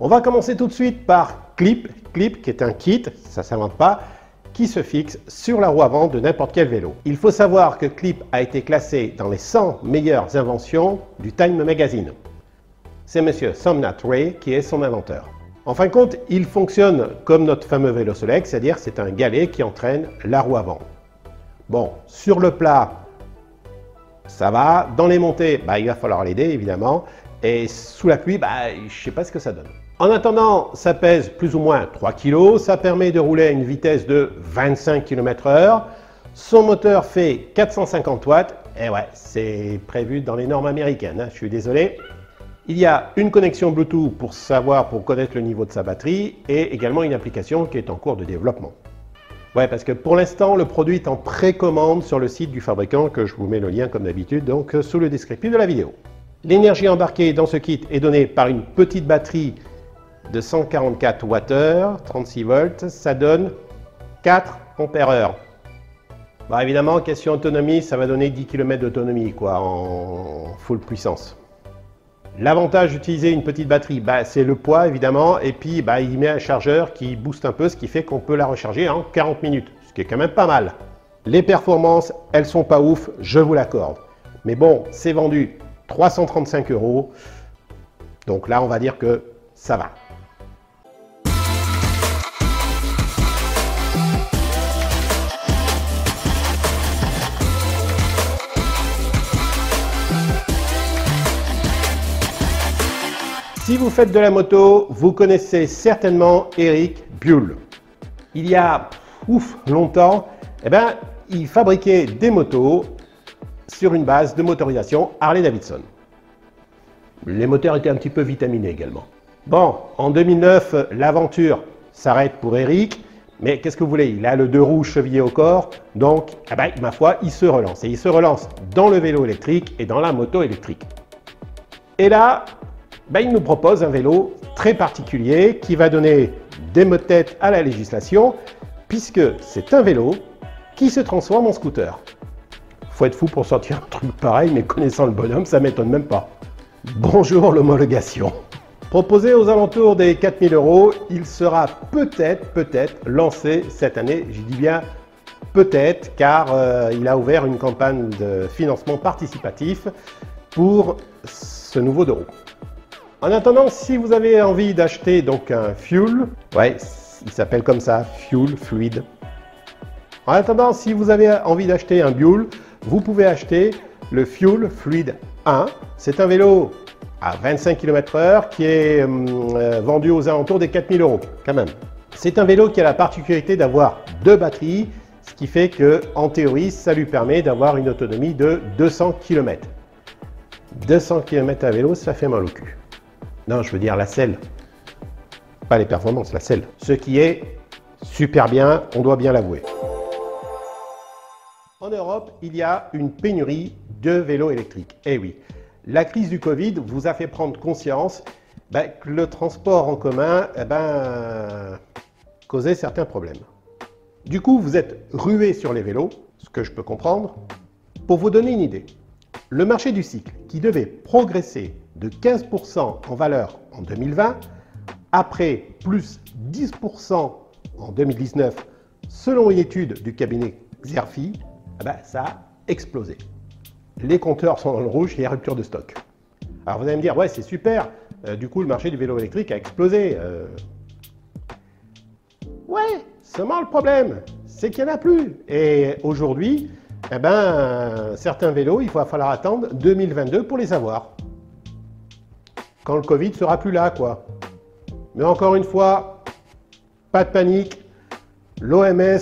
On va commencer tout de suite par Clip. Clip qui est un kit, ça ne s'invente pas, qui se fixe sur la roue avant de n'importe quel vélo. Il faut savoir que Clip a été classé dans les 100 meilleures inventions du Time Magazine. C'est monsieur Somnath Ray qui est son inventeur. En fin de compte, il fonctionne comme notre fameux vélo Solex, c'est-à-dire c'est un galet qui entraîne la roue avant. Bon, sur le plat, ça va. Dans les montées, il va falloir l'aider évidemment. Et sous la pluie, je ne sais pas ce que ça donne. En attendant, ça pèse plus ou moins 3 kg. Ça permet de rouler à une vitesse de 25 km/h. Son moteur fait 450 watts. Et ouais, c'est prévu dans les normes américaines, hein, je suis désolé. Il y a une connexion Bluetooth pour connaître le niveau de sa batterie et également une application qui est en cours de développement. Ouais, parce que pour l'instant, le produit est en précommande sur le site du fabricant, que je vous mets le lien comme d'habitude, donc sous le descriptif de la vidéo. L'énergie embarquée dans ce kit est donnée par une petite batterie de 144 Wh, 36 volts, ça donne 4 Ampères-heure. Évidemment, question autonomie, ça va donner 10 km d'autonomie en full puissance. L'avantage d'utiliser une petite batterie, c'est le poids évidemment, et puis il met un chargeur qui booste un peu, ce qui fait qu'on peut la recharger en 40 minutes, ce qui est quand même pas mal. Les performances, elles sont pas ouf, je vous l'accorde. Mais bon, c'est vendu 335 €, donc là on va dire que ça va. Si vous faites de la moto, vous connaissez certainement Eric Buell. Il y a longtemps, il fabriquait des motos sur une base de motorisation Harley-Davidson. Les moteurs étaient un petit peu vitaminés également. Bon, en 2009, l'aventure s'arrête pour Eric, mais qu'est-ce que vous voulez, il a le 2 roues chevillé au corps, donc ma foi, il se relance. Et il se relance dans le vélo électrique et dans la moto électrique. Et là, il nous propose un vélo très particulier qui va donner des mots de tête à la législation, puisque c'est un vélo qui se transforme en scooter. Faut être fou pour sortir un truc pareil, mais connaissant le bonhomme, ça m'étonne même pas. Bonjour l'homologation. Proposé aux alentours des 4 000 €, il sera peut-être lancé cette année. Je dis bien peut-être, car il a ouvert une campagne de financement participatif pour ce nouveau 2 roues. En attendant, si vous avez envie d'acheter donc un Fuel, il s'appelle comme ça, Fuel, fluide. En attendant, si vous avez envie d'acheter un Buell, vous pouvez acheter le Fuel Fluid 1. C'est un vélo à 25 km/h qui est vendu aux alentours des 4 000 € quand même. C'est un vélo qui a la particularité d'avoir 2 batteries, ce qui fait que en théorie, ça lui permet d'avoir une autonomie de 200 km. 200 km à vélo, ça fait mal au cul. Non, je veux dire la selle. Pas les performances, la selle. Ce qui est super bien, on doit bien l'avouer. En Europe, il y a une pénurie de vélos électriques. Eh oui, la crise du Covid vous a fait prendre conscience que le transport en commun causait certains problèmes. Du coup, vous êtes rué sur les vélos, ce que je peux comprendre. Pour vous donner une idée, le marché du cycle, qui devait progresser de 15% en valeur en 2020, après plus 10% en 2019, selon une étude du cabinet Xerfi, ça a explosé. Les compteurs sont dans le rouge, il y a rupture de stock. Alors vous allez me dire, ouais c'est super, du coup le marché du vélo électrique a explosé. Ouais, seulement le problème, c'est qu'il n'y en a plus. Et aujourd'hui, certains vélos, il va falloir attendre 2022 pour les avoir. Quand le Covid sera plus là, quoi. Mais encore une fois, pas de panique. L'OMS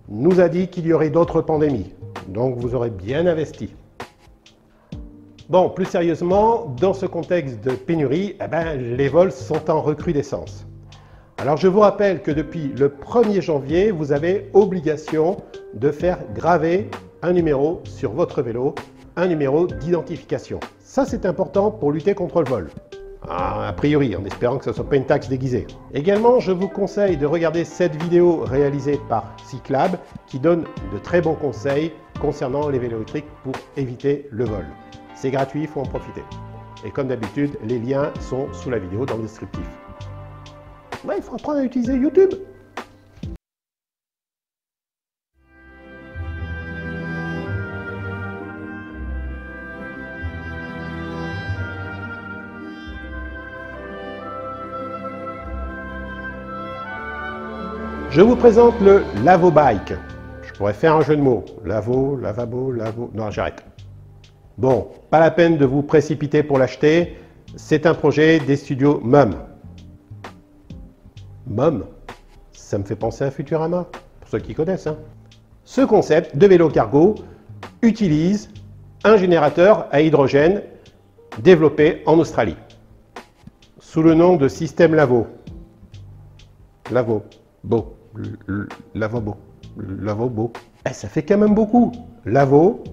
nous a dit qu'il y aurait d'autres pandémies. Donc vous aurez bien investi. Bon, plus sérieusement, dans ce contexte de pénurie, les vols sont en recrudescence. Alors je vous rappelle que depuis le 1er janvier, vous avez obligation de faire graver un numéro sur votre vélo, un numéro d'identification. Ça c'est important pour lutter contre le vol. A priori, en espérant que ce ne soit pas une taxe déguisée. Également, je vous conseille de regarder cette vidéo réalisée par Cyclab qui donne de très bons conseils concernant les vélos électriques pour éviter le vol. C'est gratuit, il faut en profiter. Et comme d'habitude, les liens sont sous la vidéo dans le descriptif. Ouais, il faut apprendre à utiliser YouTube. Je vous présente le Lavobike. Je pourrais faire un jeu de mots. Lavo, lavabo, lavo... Non, j'arrête. Bon, pas la peine de vous précipiter pour l'acheter. C'est un projet des studios MUM. MUM, ça me fait penser à Futurama, pour ceux qui connaissent. Hein. Ce concept de vélo cargo utilise un générateur à hydrogène développé en Australie, sous le nom de système Lavo. Lavabo. Lavabo. Eh, ça fait quand même beaucoup. Lavo,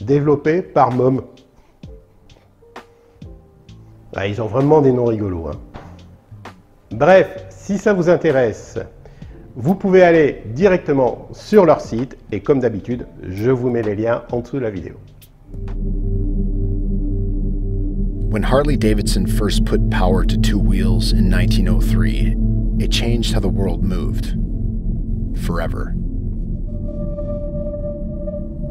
développé par MUM. Ah, ils ont vraiment des noms rigolos. Hein. Bref, si ça vous intéresse, vous pouvez aller directement sur leur site et comme d'habitude, je vous mets les liens en dessous de la vidéo. When Harley-Davidson first put power to two wheels in 1903, it changed how the world moved. Forever.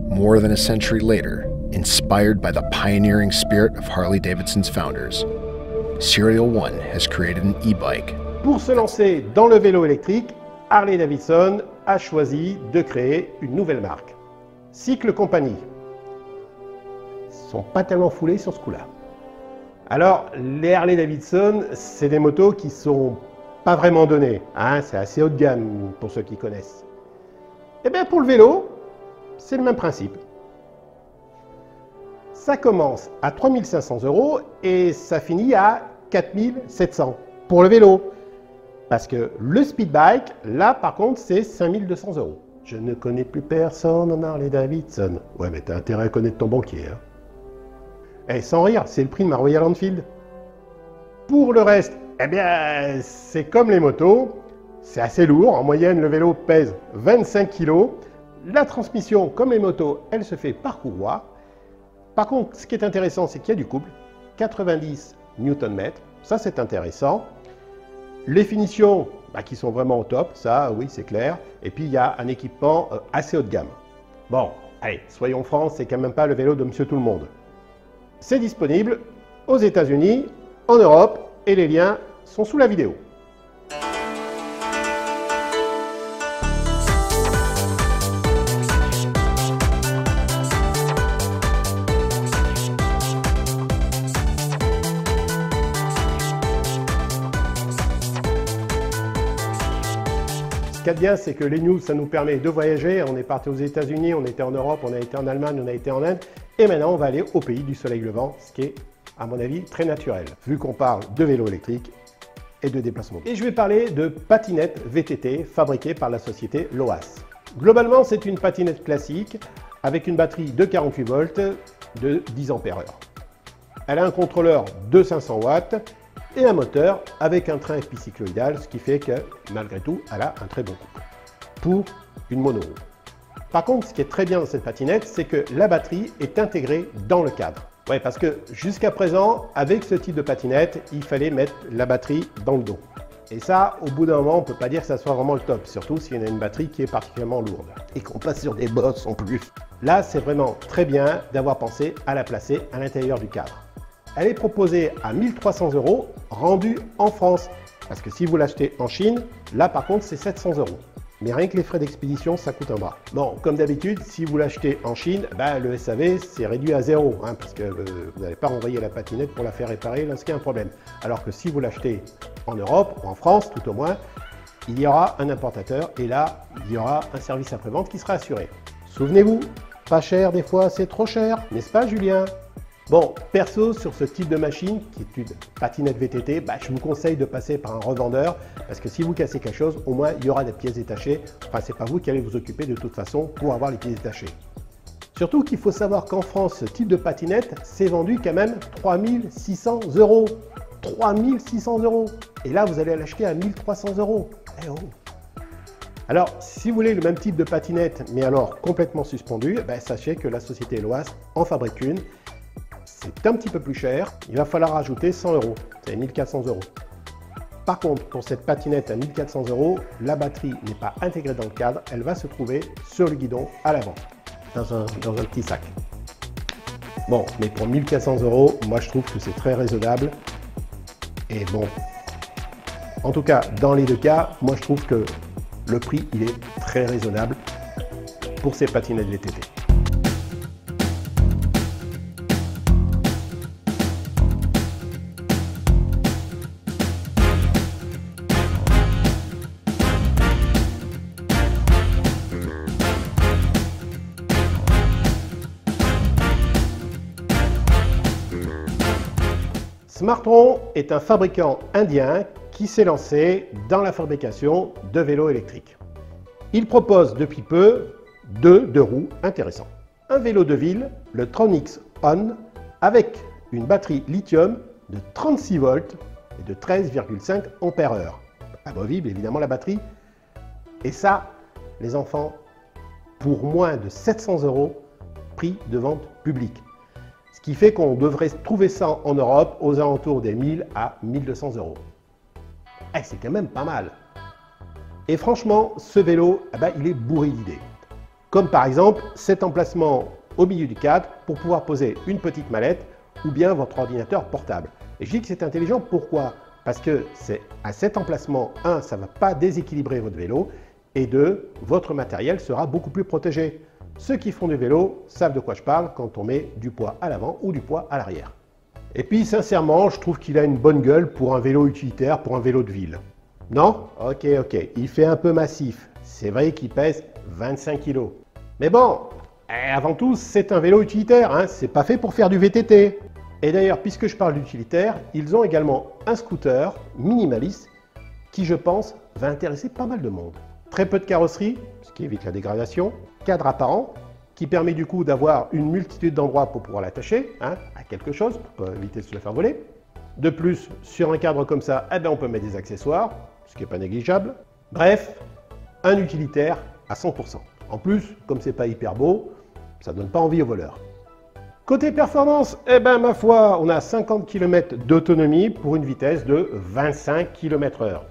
More than a century later, inspired by the pioneering spirit of Harley-Davidson's founders, Serial One has created an e-bike. Pour se lancer dans le vélo électrique, Harley-Davidson a choisi de créer une nouvelle marque, Cycle Company. Ils ne sont pas tellement foulés sur ce coup-là. Alors, les Harley-Davidson, c'est des motos qui sont pas vraiment données. Hein, c'est assez haut de gamme pour ceux qui connaissent. Et bien pour le vélo, c'est le même principe. Ça commence à 3 500 € et ça finit à 4 700 pour le vélo. Parce que le speed bike, là par contre, c'est 5 200 €. Je ne connais plus personne en Harley-Davidson. Ouais, mais t'as intérêt à connaître ton banquier. Hein. Et sans rire, c'est le prix de ma Royal Enfield. Pour le reste, eh bien, c'est comme les motos. C'est assez lourd. En moyenne, le vélo pèse 25 kg. La transmission, comme les motos, elle se fait par courroie. Par contre, ce qui est intéressant, c'est qu'il y a du couple. 90 Nm. Ça, c'est intéressant. Les finitions qui sont vraiment au top, ça, oui, c'est clair. Et puis, il y a un équipement assez haut de gamme. Bon, allez, soyons francs, c'est quand même pas le vélo de Monsieur Tout-le-Monde. C'est disponible aux États-Unis, en Europe, et les liens sont sous la vidéo. Ce qu'il y a de bien, c'est que les news, ça nous permet de voyager. On est parti aux États-Unis, on était en Europe, on a été en Allemagne, on a été en Inde. Et maintenant, on va aller au pays du soleil levant, ce qui est, à mon avis, très naturel, vu qu'on parle de vélo électrique et de déplacement. Et je vais parler de patinette VTT fabriquée par la société Loas. Globalement, c'est une patinette classique avec une batterie de 48 volts de 10 ampères-heure. Elle a un contrôleur de 500 watts et un moteur avec un train épicycloïdal, ce qui fait que, malgré tout, elle a un très bon coup pour une monoroue. Par contre, ce qui est très bien dans cette patinette, c'est que la batterie est intégrée dans le cadre. Ouais, parce que jusqu'à présent, avec ce type de patinette, il fallait mettre la batterie dans le dos. Et ça, au bout d'un moment, on ne peut pas dire que ça soit vraiment le top, surtout s'il y a une batterie qui est particulièrement lourde et qu'on passe sur des bosses en plus. Là, c'est vraiment très bien d'avoir pensé à la placer à l'intérieur du cadre. Elle est proposée à 1 300 €, rendue en France. Parce que si vous l'achetez en Chine, là par contre, c'est 700 €. Mais rien que les frais d'expédition, ça coûte un bras. Bon, comme d'habitude, si vous l'achetez en Chine, le SAV, c'est réduit à 0, hein, parce que vous n'allez pas renvoyer la patinette pour la faire réparer lorsqu'il y a un problème. Alors que si vous l'achetez en Europe, ou en France tout au moins, il y aura un importateur, et là, il y aura un service après-vente qui sera assuré. Souvenez-vous, pas cher des fois, c'est trop cher, n'est-ce pas Julien ? Bon, perso, sur ce type de machine, qui est une patinette VTT, je vous conseille de passer par un revendeur, parce que si vous cassez quelque chose, au moins il y aura des pièces détachées. Enfin, c'est pas vous qui allez vous occuper de toute façon pour avoir les pièces détachées. Surtout qu'il faut savoir qu'en France, ce type de patinette, c'est vendu quand même 3 600 €. 3 600 €. Et là, vous allez l'acheter à 1 300 €. Eh oh. Alors, si vous voulez le même type de patinette, mais alors complètement suspendue, sachez que la société Loas en fabrique une. C'est un petit peu plus cher, il va falloir rajouter 100 €, c'est 1 400 €. Par contre, pour cette patinette à 1400 €, la batterie n'est pas intégrée dans le cadre, elle va se trouver sur le guidon à l'avant, dans un petit sac. Bon, mais pour 1400 €, moi je trouve que c'est très raisonnable. Et bon, en tout cas, dans les deux cas, moi je trouve que le prix, il est très raisonnable pour ces patinettes VTT. Smartron est un fabricant indien qui s'est lancé dans la fabrication de vélos électriques. Il propose depuis peu deux roues intéressants. Un vélo de ville, le Tronix On, avec une batterie lithium de 36 volts et de 13,5 ampères-heure. Amovible évidemment la batterie. Et ça, les enfants, pour moins de 700 €, prix de vente publique. Ce qui fait qu'on devrait trouver ça en Europe aux alentours des 1000 à 1200 €. C'est quand même pas mal. Et franchement, ce vélo, il est bourré d'idées. Comme par exemple cet emplacement au milieu du cadre pour pouvoir poser une petite mallette ou bien votre ordinateur portable. Et je dis que c'est intelligent, pourquoi? Parce que c'est à cet emplacement, un, ça ne va pas déséquilibrer votre vélo, et deux, votre matériel sera beaucoup plus protégé. Ceux qui font du vélo savent de quoi je parle quand on met du poids à l'avant ou du poids à l'arrière. Et puis sincèrement, je trouve qu'il a une bonne gueule pour un vélo utilitaire, pour un vélo de ville. Non? Ok, il fait un peu massif. C'est vrai qu'il pèse 25 kg. Mais bon, avant tout, c'est un vélo utilitaire, hein, c'est pas fait pour faire du VTT. Et d'ailleurs, puisque je parle d'utilitaire, ils ont également un scooter minimaliste qui, je pense, va intéresser pas mal de monde. Très peu de carrosserie, ce qui évite la dégradation, cadre apparent, qui permet du coup d'avoir une multitude d'endroits pour pouvoir l'attacher à quelque chose, pour éviter de se le faire voler. De plus, sur un cadre comme ça, on peut mettre des accessoires, ce qui n'est pas négligeable. Bref, un utilitaire à 100%. En plus, comme c'est pas hyper beau, ça ne donne pas envie aux voleurs. Côté performance, ma foi, on a 50 km d'autonomie pour une vitesse de 25 km/h.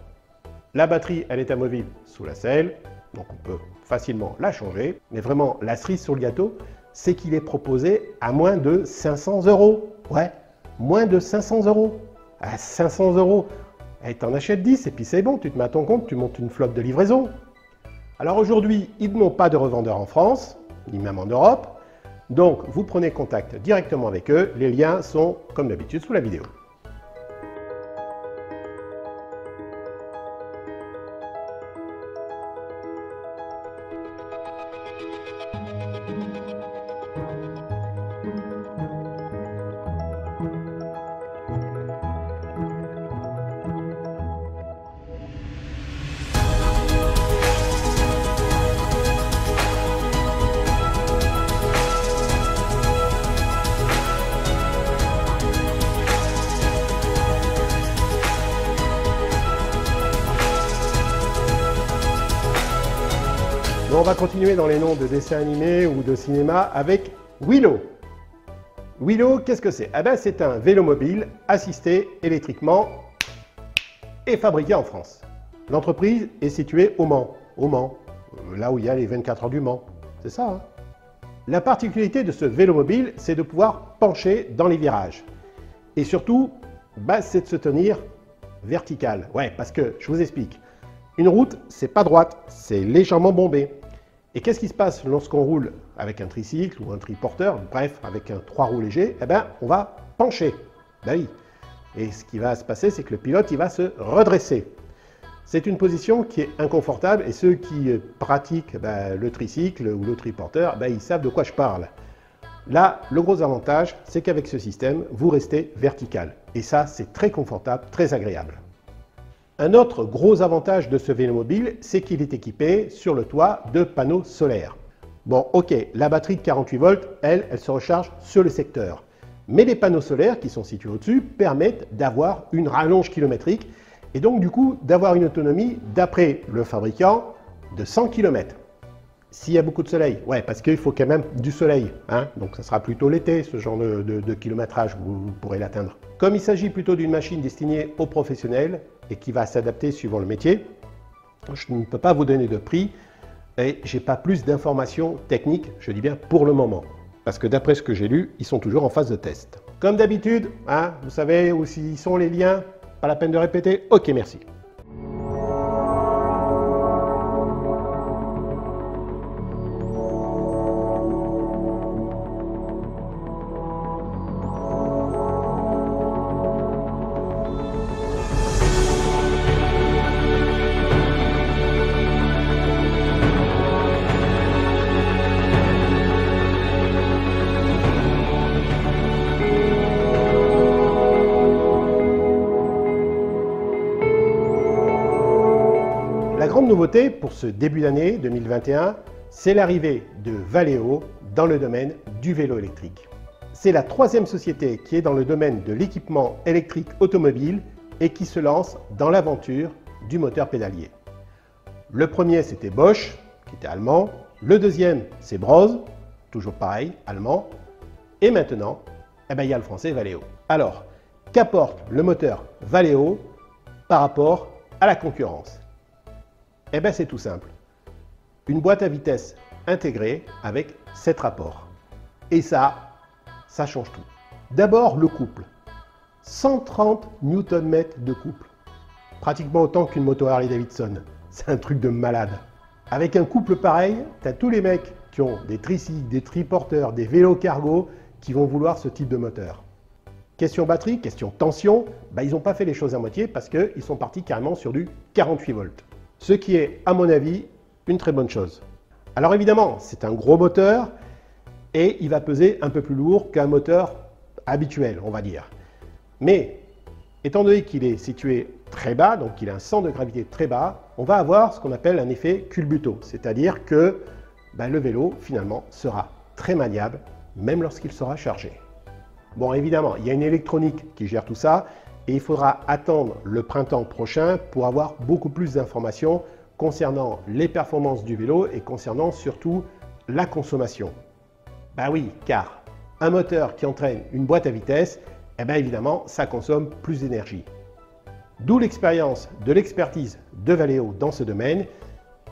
La batterie, elle est amovible sous la selle, donc on peut facilement la changer. Mais vraiment, la cerise sur le gâteau, c'est qu'il est proposé à moins de 500 €. Ouais, moins de 500 €. À 500 €, t'en achètes 10 et puis c'est bon, tu te mets à ton compte, tu montes une flotte de livraison. Alors aujourd'hui, ils n'ont pas de revendeur en France, ni même en Europe. Donc, vous prenez contact directement avec eux. Les liens sont, comme d'habitude, sous la vidéo. On va continuer dans les noms de dessins animés ou de cinéma avec Willow. Willow, qu'est-ce que c'est? C'est un vélo mobile assisté électriquement et fabriqué en France. L'entreprise est située au Mans, là où il y a les 24 heures du Mans. C'est ça, hein? La particularité de ce vélo mobile, c'est de pouvoir pencher dans les virages. Et surtout, c'est de se tenir vertical. Ouais, parce que, je vous explique, une route, c'est pas droite, c'est légèrement bombé. Et qu'est-ce qui se passe lorsqu'on roule avec un tricycle ou un triporteur, bref, avec un 3 roues léger? On va pencher. Oui. Et ce qui va se passer, c'est que le pilote, il va se redresser. C'est une position qui est inconfortable et ceux qui pratiquent le tricycle ou le triporteur, ils savent de quoi je parle. Là, le gros avantage, c'est qu'avec ce système, vous restez vertical. Et ça, c'est très confortable, très agréable. Un autre gros avantage de ce vélo mobile, c'est qu'il est équipé sur le toit de panneaux solaires. Bon, ok, la batterie de 48 volts, elle se recharge sur le secteur. Mais les panneaux solaires qui sont situés au-dessus permettent d'avoir une rallonge kilométrique et donc du coup d'avoir une autonomie, d'après le fabricant, de 100 km. S'il y a beaucoup de soleil, ouais, parce qu'il faut quand même du soleil, hein, donc ça sera plutôt l'été, ce genre de kilométrage, vous pourrez l'atteindre. Comme il s'agit plutôt d'une machine destinée aux professionnels, et qui va s'adapter suivant le métier. Je ne peux pas vous donner de prix et je n'ai pas plus d'informations techniques, je dis bien pour le moment. Parce que d'après ce que j'ai lu, ils sont toujours en phase de test. Comme d'habitude, hein, vous savez où sont les liens, pas la peine de répéter. Ok, merci. La grande nouveauté pour ce début d'année 2021, c'est l'arrivée de Valeo dans le domaine du vélo électrique. C'est la troisième société qui est dans le domaine de l'équipement électrique automobile et qui se lance dans l'aventure du moteur pédalier. Le premier, c'était Bosch, qui était allemand. Le deuxième, c'est Brose, toujours pareil, allemand. Et maintenant, il y a le français Valeo. Alors, qu'apporte le moteur Valeo par rapport à la concurrence? Eh bien, c'est tout simple. Une boîte à vitesse intégrée avec 7 rapports. Et ça change tout. D'abord, le couple. 130 Nm de couple. Pratiquement autant qu'une moto Harley Davidson. C'est un truc de malade. Avec un couple pareil, tu as tous les mecs qui ont des tricycles, des triporteurs, des vélos cargo qui vont vouloir ce type de moteur. Question batterie, question tension, ils n'ont pas fait les choses à moitié parce qu'ils sont partis carrément sur du 48 volts. Ce qui est, à mon avis, une très bonne chose. Alors évidemment, c'est un gros moteur et il va peser un peu plus lourd qu'un moteur habituel, on va dire. Mais, étant donné qu'il est situé très bas, donc qu'il a un centre de gravité très bas, on va avoir ce qu'on appelle un effet culbuto, c'est-à-dire que le vélo, finalement, sera très maniable, même lorsqu'il sera chargé. Bon, évidemment, il y a une électronique qui gère tout ça, et il faudra attendre le printemps prochain pour avoir beaucoup plus d'informations concernant les performances du vélo et concernant surtout la consommation. Oui, car un moteur qui entraîne une boîte à vitesse, évidemment, ça consomme plus d'énergie. D'où l'expérience de l'expertise de Valeo dans ce domaine,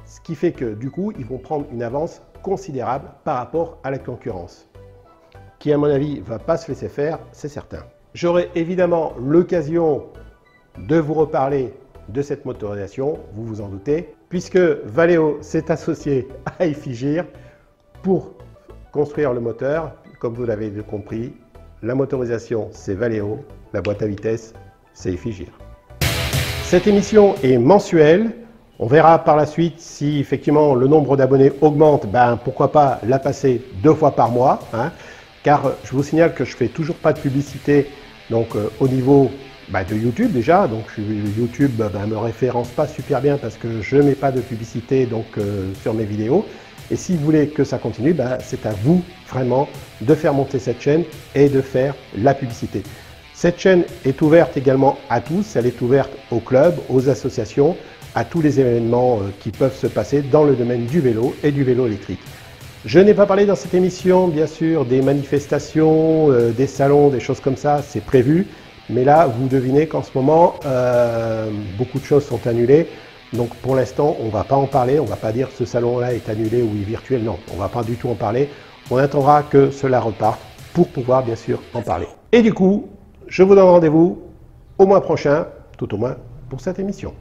ce qui fait que du coup, ils vont prendre une avance considérable par rapport à la concurrence, qui à mon avis ne va pas se laisser faire, c'est certain. J'aurai évidemment l'occasion de vous reparler de cette motorisation, vous vous en doutez, puisque Valeo s'est associé à Ifigear pour construire le moteur. Comme vous l'avez compris, la motorisation c'est Valeo, la boîte à vitesse c'est Ifigear. Cette émission est mensuelle. On verra par la suite si effectivement le nombre d'abonnés augmente, pourquoi pas la passer 2 fois par mois, hein, car je vous signale que je fais toujours pas de publicité donc au niveau de YouTube déjà, donc YouTube me référence pas super bien parce que je mets pas de publicité donc sur mes vidéos. Et si vous voulez que ça continue, c'est à vous vraiment de faire monter cette chaîne et de faire la publicité. Cette chaîne est ouverte également à tous, elle est ouverte aux clubs, aux associations, à tous les événements qui peuvent se passer dans le domaine du vélo et du vélo électrique. Je n'ai pas parlé dans cette émission, bien sûr, des manifestations, des salons, des choses comme ça, c'est prévu. Mais là, vous devinez qu'en ce moment, beaucoup de choses sont annulées. Donc pour l'instant, on ne va pas en parler, on ne va pas dire ce salon-là est annulé ou est virtuel. Non, on ne va pas du tout en parler. On attendra que cela reparte pour pouvoir, bien sûr, en parler. Et du coup, je vous donne rendez-vous au mois prochain, tout au moins pour cette émission.